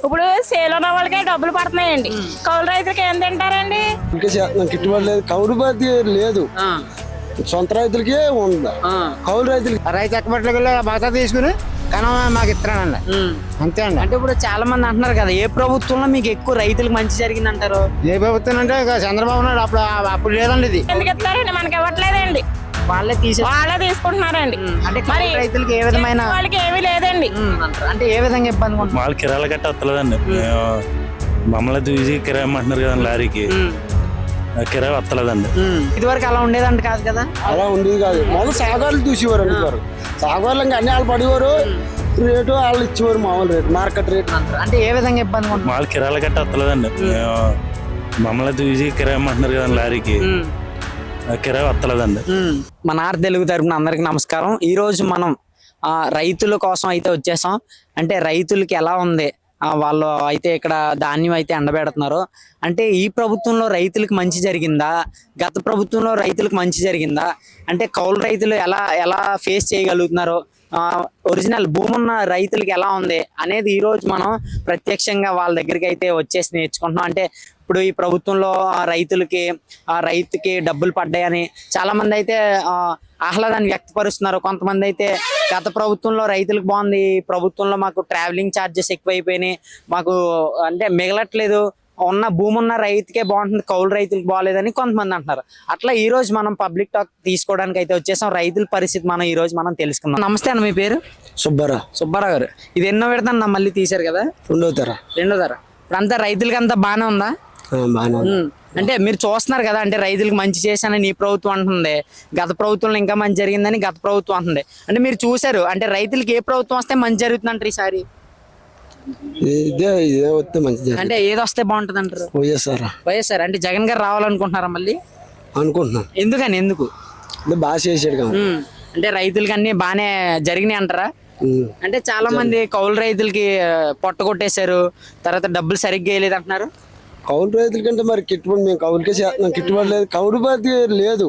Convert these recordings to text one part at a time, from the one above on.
ఇప్పుడు సేల్ ఉన్న వాళ్ళకే డబ్బులు పడుతున్నాయండి. కౌలు రైతులకి ఏం తింటారండి? ఇంకా గిట్టుబాటు లేదు, కౌలు బాధ్య లేదు, సొంత రైతులకే ఉంది. కౌలు రైతులకి రైతు ఎక్కబట్లకి బాగా తీసుకుని కనుమ మాకు ఇస్తున్నానండి, అంతే అండి. అంటే ఇప్పుడు చాలా మంది అంటున్నారు కదా, ఏ ప్రభుత్వంలో మీకు ఎక్కువ రైతులకు మంచి జరిగింది అంటారు? ఏ ప్రభుత్వం అంటే చంద్రబాబు నాయుడు అప్పుడు లేదండి. ఇది ఎందుకు ఇస్తారండి? మనకి ఇవ్వట్లేదండి, వాళ్ళే తీసుకుంటున్నారండి. అంటే రైతులకి ఏ విధమైన వాళ్ళకి ఏమీ లేదండి. అంటే ఏ విధంగా ఇబ్బంది ఉంటుంది? వాళ్ళకి కిరాయిలు గట్ట వస్తలేదండి. మమ్మల్ని చూసి కిరాయి అంటున్నారు కదండి, లారీకి కిరాయి వస్తలేదండి. ఇదివరకు అలా ఉండేదంట కాదు కదా? అలా ఉండేది కాదు. మొదలు సాగులు చూసేవారు అంటారు, సాగులు ఇంకా అన్ని వాళ్ళు పడేవారు, రేటు వాళ్ళు ఇచ్చేవారు, మామూలు రేటు, మార్కెట్ రేట్. అంటే ఏ విధంగా ఇబ్బంది ఉంటుంది? వాళ్ళకి కిరాయిలు గట్ట వస్తలేదండి. మమ్మల్ని చూసి కిరాయి అంటున్నారు కదండి, లారీకి కిరాయి వస్తలేదండి. మన ఆర్ తెలుగు తరపున అందరికి నమస్కారం. ఈ రోజు మనం రైతుల కోసం అయితే వచ్చేసాం. అంటే రైతులకి ఎలా ఉంది, వాళ్ళు అయితే ఇక్కడ ధాన్యం అయితే ఎండబెడుతున్నారు. అంటే ఈ ప్రభుత్వంలో రైతులకు మంచి జరిగిందా, గత ప్రభుత్వంలో రైతులకు మంచి జరిగిందా, అంటే కౌలు రైతులు ఎలా ఎలా ఫేస్ చేయగలుగుతున్నారు, ఒరిజినల్ భూమి ఉన్న రైతులకి ఎలా ఉంది అనేది ఈ రోజు మనం ప్రత్యక్షంగా వాళ్ళ దగ్గరికి అయితే వచ్చేసి నేర్చుకుంటున్నాం. అంటే ఇప్పుడు ఈ ప్రభుత్వంలో రైతుకి డబ్బులు పడ్డాయని చాలా మంది అయితే ఆహ్లాదాన్ని వ్యక్తపరుస్తున్నారు. కొంతమంది అయితే గత ప్రభుత్వంలో రైతులకు బాగుంది, ఈ ప్రభుత్వంలో మాకు ట్రావెలింగ్ ఛార్జెస్ ఎక్కువైపోయినాయి, మాకు అంటే మిగలట్లేదు, ఉన్న భూమి ఉన్న రైతుకే బాగుంటుంది, కౌలు రైతులకు బాగాలేదని కొంతమంది అంటున్నారు. అట్లా ఈ రోజు మనం పబ్లిక్ టాక్ తీసుకోవడానికి అయితే వచ్చేసాం. రైతుల పరిస్థితి మనం ఈ రోజు మనం తెలుసుకుందాం. నమస్తే అన్న, మీ పేరు? సుబ్బారావు గారు. ఇది ఎన్నో విడతన్నా మళ్ళీ తీశారు కదా? రెండో ధర. ఇప్పుడు అంతా రైతులకి అంతా బాగానే ఉందా? అంటే మీరు చూస్తున్నారు కదా, అంటే రైతులకు మంచి చేశానని ఈ ప్రభుత్వం అంటుంది, గత ప్రభుత్వంలో ఇంకా మంచి జరిగిందని గత ప్రభుత్వం అంటుంది. అంటే మీరు చూసారు, అంటే రైతులకి ఏ ప్రభుత్వం వస్తే మంచి జరుగుతుంది అంటారు ఈసారి? అంటే ఏది వస్తే బాగుంటుంది అంటారు? వైఎస్ఆర్. అంటే జగన్ గారు రావాలనుకుంటున్నారా మళ్ళీ? అనుకుంటున్నా. ఎందుకు? బాగా చేసాడు. అంటే రైతులకి అన్ని బాగానే జరిగినాయి అంటారా? అంటే చాలా మంది కౌలు రైతులకి పొట్ట కొట్టేశారు, తర్వాత డబ్బులు సరిగ్గా వేయలేదు అంటున్నారు. కౌలు రైతుల కంటే మరి గిట్టుబాటు, మేము కౌలుకే చేస్తున్నాం, గిట్టుబాటు లేదు, కౌలు బాధ్య లేదు,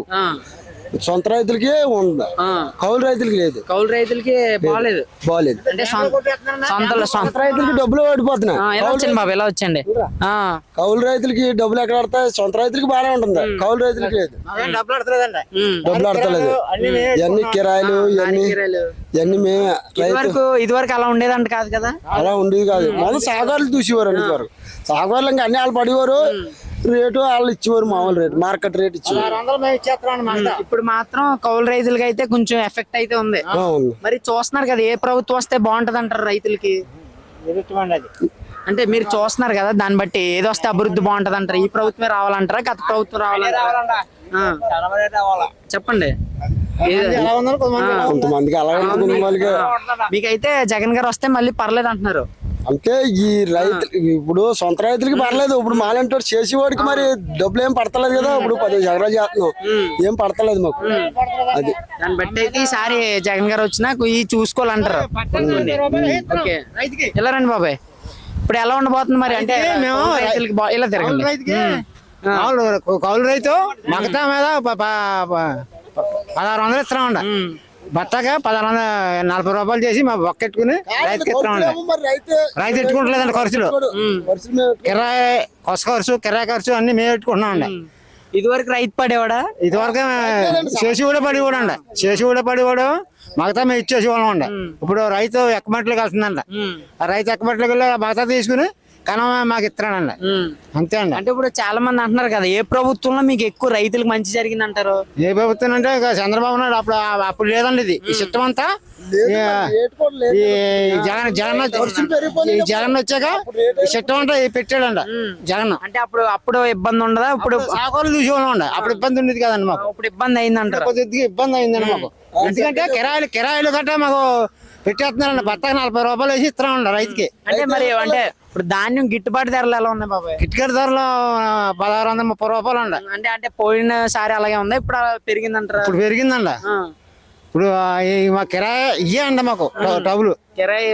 సొంత రైతులకే ఉంది, కౌలు రైతులకి లేదు. కౌలు రైతులకి బాగాలేదు. అంటే సొంత రైతులకి డబ్బులు పడిపోతున్నాయి. బాబు ఎలా వచ్చండి? కౌలు రైతులకి డబ్బులు ఎక్కడ పడతాయి? సొంత రైతులకి బాగానే ఉంటుంది, కౌలు రైతులకి లేదు, డబ్బులు ఆడతలేదు. ఇవన్నీ కిరాయిలు, ఇవన్నీ మేమే. ఇదివరకు అలా ఉండేదంట కాదు కదా? అలా ఉండేది కాదు. మొదలు సాగులు చూసేవారు అంటారు, సాగులు ఇంకా అన్ని వాళ్ళు పడేవారు, రేటు వాళ్ళు ఇచ్చేవారు, మామూలు రేటు, మార్కెట్ రేట్ ఇచ్చేవారు. ఇప్పుడు మాత్రం కౌలు రైతులకి అయితే కొంచెం ఎఫెక్ట్ అయితే ఉంది. మరి చూస్తున్నారు కదా, ఏ ప్రభుత్వం వస్తే బాగుంటది అంటారు రైతులకి? అంటే మీరు చూస్తున్నారు కదా, దాన్ని బట్టి ఏది వస్తే అభివృద్ధి బాగుంటది అంటారు? ఈ ప్రభుత్వమే రావాలంటారా, గత ప్రభుత్వం రావాలంటారా? చెప్పండి. కొంతమందికి అలా, మీకైతే జగన్ గారు వస్తే మళ్ళీ పర్లేదు అంటున్నారు. అంటే ఈ రైతు ఇప్పుడు సొంత రైతులకి పర్లేదు, ఇప్పుడు మాలంటి చేసేవాడికి మరి డబ్బులు ఏం పడతలేదు కదా. ఇప్పుడు 10 ఎకరాలు చేస్తున్నాం, ఏం పడతలేదు మాకు. అది దాన్ని బట్టి అయితే ఈసారి జగన్ గారు వచ్చినా చూసుకోవాలంటారు. ఇలా రండి బాబాయ్, ఇప్పుడు ఎలా ఉండబోతుంది మరి? అంటే మేము రైతులకి ఇలా తిరగండి. కౌలు రైతు మగతా మీద 1600 ఇస్తున్నామండి, బత్తగా 1640 రూపాయలు చేసి మా బొక్కెట్టుకుని రైతుకి ఇస్తున్నామండి. రైతు ఎట్టుకుంటలేదండి, ఖర్చులు, కిరాయి, కొస ఖర్చు, కిరాయి ఖర్చు అన్ని మేము పెట్టుకుంటున్నామండి. ఇదివరకు రైతు పడేవాడా? ఇదివరకు చేసి కూడా పడేవాడు, మగతా మేము ఇచ్చేసేవాళ్ళం అండి. ఇప్పుడు రైతు ఎక్కమట్లకి వెళ్తుందండి, ఆ రైతు ఎక్కమట్లకి వెళ్ళి బగతా తీసుకుని కనుమ మాకు ఇస్తున్నానండి, అంతే అండి. అంటే ఇప్పుడు చాలా మంది అంటున్నారు కదా, ఏ ప్రభుత్వంలో మీకు ఎక్కువ రైతులకు మంచి జరిగింది అంటారు? ఏ ప్రభుత్వం అంటే చంద్రబాబు నాయుడు అప్పుడు లేదండి. ఇది ఈ సిస్టమ్ అంతా జగన్ వచ్చాక ఈ సిస్టమ్ అంతా పెట్టాడండి జగన్. అంటే అప్పుడు ఇబ్బంది ఉండదా? ఇప్పుడు సాగులు చూసేవాళ్ళం అండి, అప్పుడు ఇబ్బంది ఉండేది కదండి మాకు. ఇప్పుడు ఇబ్బంది అయిందంటారు? కొద్దిగా ఇబ్బంది అయిందండి మాకు, ఎందుకంటే కిరాయిలు గట్రా మాకు పెట్టేస్తున్నారండి. బత్తగా 40 రూపాయలు వేసి ఇస్తున్నామండి రైతుకి. అంటే మరి అంటే ఇప్పుడు ధాన్యం గిట్టుబాటు ధరలు ఎలా ఉన్నాయి బాబాయ్? గిట్టుబాటు ధరలు 1630 రూపాయలు అండి. అంటే పోయినసారి అలాగే ఉందా, ఇప్పుడు పెరిగిందంటారా? ఇప్పుడు పెరిగిందండి. ఇప్పుడు మా కిరాయి ఇయ్యే అండి మాకు డబ్బులు, కిరాయి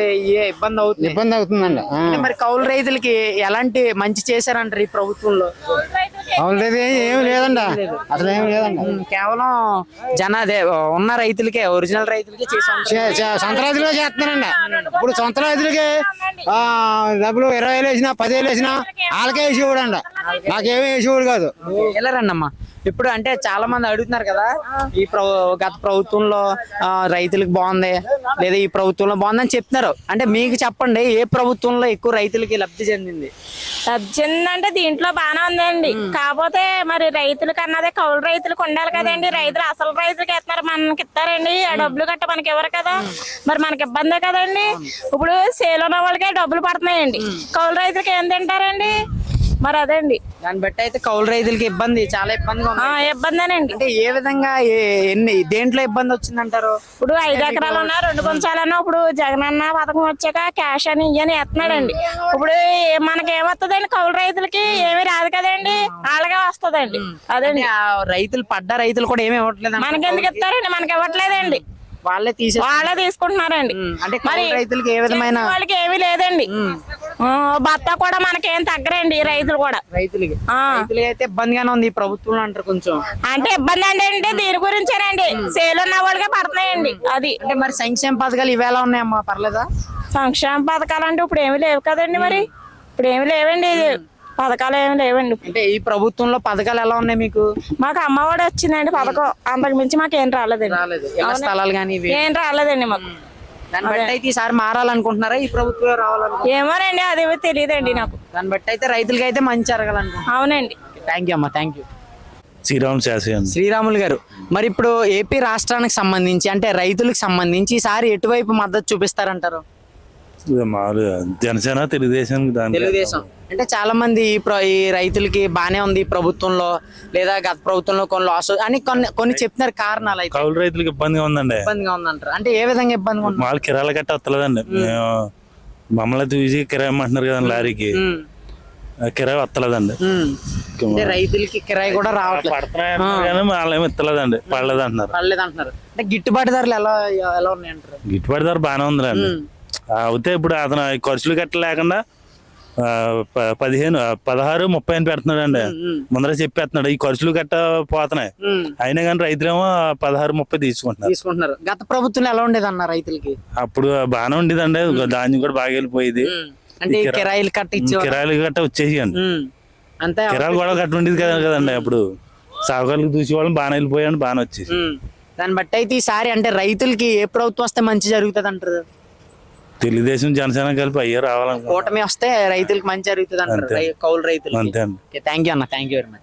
ఇబ్బంది అవుతుందండి. మరి కౌలు రైతులకి ఎలాంటి మంచి చేశారంటారు ఈ ప్రభుత్వంలో? అవును ఏమి లేదండి, అసలు ఏమి లేదండి. కేవలం అదే ఉన్న రైతులకే, ఒరిజినల్ రైతులకే సొంత రైతులుగా చేస్తున్నానండి. ఇప్పుడు సొంత రైతులకి డబ్బులు 20,000 వేసినా 10,000 వేసినా వాళ్ళకే వేసేవాడు అండి, నాకేమీ వేసేవాడు కాదు. వెళ్ళరండమ్మా. ఇప్పుడు అంటే చాలా మంది అడుగుతున్నారు కదా, ఈ గత ప్రభుత్వంలో రైతులకు బాగుంది లేదా ఈ ప్రభుత్వంలో బాగుందని చెప్తున్నారు. అంటే మీకు చెప్పండి, ఏ ప్రభుత్వంలో ఎక్కువ రైతులకి లబ్ధి చెందింది? లబ్ధి చెందిందంటే దీంట్లో బాగానే ఉందండి. కాకపోతే మరి రైతులకు అన్నదే కౌలు రైతులకు ఉండాలి కదండి. రైతులు అసలు రైతులకి ఇస్తున్నారు, మనకి ఇస్తారండి. ఆ డబ్బులు గట్ట మనకి ఎవరు కదా, మరి మనకి ఇబ్బందే కదండి. ఇప్పుడు సేల్ ఉన్న వాళ్ళకే డబ్బులు పడుతున్నాయండి, కౌలు రైతులకి ఏం తింటారండి? మరి అదండి, దాన్ని బట్టి అయితే కౌలు రైతులకి ఇబ్బంది, చాలా ఇబ్బందిగా ఉంది. ఇబ్బందేనండి. అంటే ఏ విధంగా దేంట్లో ఇబ్బంది వచ్చిందంటారు? ఇప్పుడు 5 ఎకరాలు ఉన్నా 2 గుంచాలన్నా ఇప్పుడు జగనన్న పథకం వచ్చాక క్యాష్ అని ఇయ్యని ఎత్తున్నాడండి. ఇప్పుడు మనకి ఏమొస్తుందండి, కౌలు రైతులకి ఏమీ రాదు కదండి, వాళ్ళకే వస్తుందండి. అదండి, రైతులు పడ్డ రైతులు కూడా ఏమి ఇవ్వట్లేదు. మనకి ఎందుకు ఇస్తారండి? మనకి ఇవ్వట్లేదండి, వాళ్ళే తీసుకుంటున్నారండి. అంటే మరి రైతులకి ఏ విధమైన వాళ్ళకి ఏమీ లేదండి. భర్త కూడా మనకేం తగ్గరండి రైతులు కూడా. రైతులకి అయితే ఇబ్బందిగానే ఉంది ఈ ప్రభుత్వం అంటారు కొంచెం. అంటే ఇబ్బంది అంటే దీని గురించేనండి, సేల్ ఉన్న వాళ్ళకే పడుతున్నాయండి. అది అంటే మరి సంక్షేమ పథకాలు ఇవేలా ఉన్నాయమ్మా, పర్లేదా? సంక్షేమ పథకాలు అంటే ఇప్పుడు ఏమి లేవు కదండి. మరి ఇప్పుడు ఏమి లేవండి, పథకాలు ఏమి లేవండి. అంటే ఈ ప్రభుత్వంలో పథకాలు ఎలా ఉన్నాయి మీకు? మాకు అమ్మఒడి వచ్చిందండి పథకం, అంతకు మించి మాకు ఏం రాలేదండి. స్థలాలు కానీ ఏం రాలేదండి మాకు. దాన్ని బట్టి అయితే ఈసారి మారాలనుకుంటున్నారా, ఈ ప్రభుత్వం రావాలనుకుంటున్నారా? ఏమోనండి, అది తెలియదండి నాకు. దాన్ని బట్టి అయితే రైతులకి అయితే మంచి జరగాలనుకుంటున్నాను. అవునండి. థ్యాంక్ యూ అమ్మా, థ్యాంక్ యూ. శ్రీరాములు గారు, మరి ఇప్పుడు ఏపీ రాష్ట్రానికి సంబంధించి అంటే రైతులకు సంబంధించి ఈసారి ఎటువైపు మద్దతు చూపిస్తారంటారు? మామూలుగా జనసేన తెలుగుదేశం అంటే చాలా మంది ఈ రైతులకి బానే ఉంది ఈ ప్రభుత్వంలో లేదా గత ప్రభుత్వంలో కొన్ని లాస్ అని కొన్ని చెప్తున్నారు కారణాలు. అయితే కౌలు రైతులకు ఇబ్బందిగా ఉందండి. ఇబ్బందిగా ఉందంటారు. అంటే ఏ విధంగా ఇబ్బందిగా ఉంది? మామూలు కిరాయిలు గట్ట వస్తలేదండి. మమ్మల్ని చూసి కిరాయి ఇమ్మంటున్నారు కదండి, లారీకి కిరాయి వస్తలేదండి. అంటే రైతులకి కిరాయి కూడా రావట్లేదు, వాళ్ళేమి ఇస్తలేదండి, పడలేదు అంటున్నారు. అంటే గిట్టుబాటు ధరలు ఎలా ఉన్నాయంటారు? గిట్టుబాటు ధర బాగానే ఉందండి. అయితే ఇప్పుడు అతను ఖర్చులు గట్ట లేకుండా 15, 16, 30 అని పెడుతున్నాడు అండి. ముందర చెప్పేస్తున్నాడు ఈ ఖర్చులు గట్ట పోతున్నాయి, అయినా కానీ రైతులేమో 16, 30 తీసుకుంటున్నారు. గత ప్రభుత్వం ఎలా ఉండేది అన్న రైతులకి? అప్పుడు బాగానే ఉండేదండి, ధాన్యం కూడా బాగా వెళ్ళిపోయేది. అంటే కిరాయిలు గట్ట వచ్చేసి అండి, కిరాయిలు కూడా గట్ట ఉండేది కదండి. అప్పుడు సాగుకారులకు చూసి వాళ్ళని బాగానే వెళ్ళిపోయాడు, బాగానే వచ్చేసి. దాన్ని బట్టి అయితే ఈసారి అంటే రైతులకి ఏ ప్రభుత్వం వస్తే మంచి జరుగుతుంది అంటారు? తెలుగుదేశం జనసేన కలిపి అయ్యే రావాలనుకో, కూటమి వస్తే రైతులకు మంచి జరుగుతుంది అంటారు, కౌలు రైతులు. అంతే అండి. థ్యాంక్ యూ అన్న, థ్యాంక్ యూ వెరీ మచ్.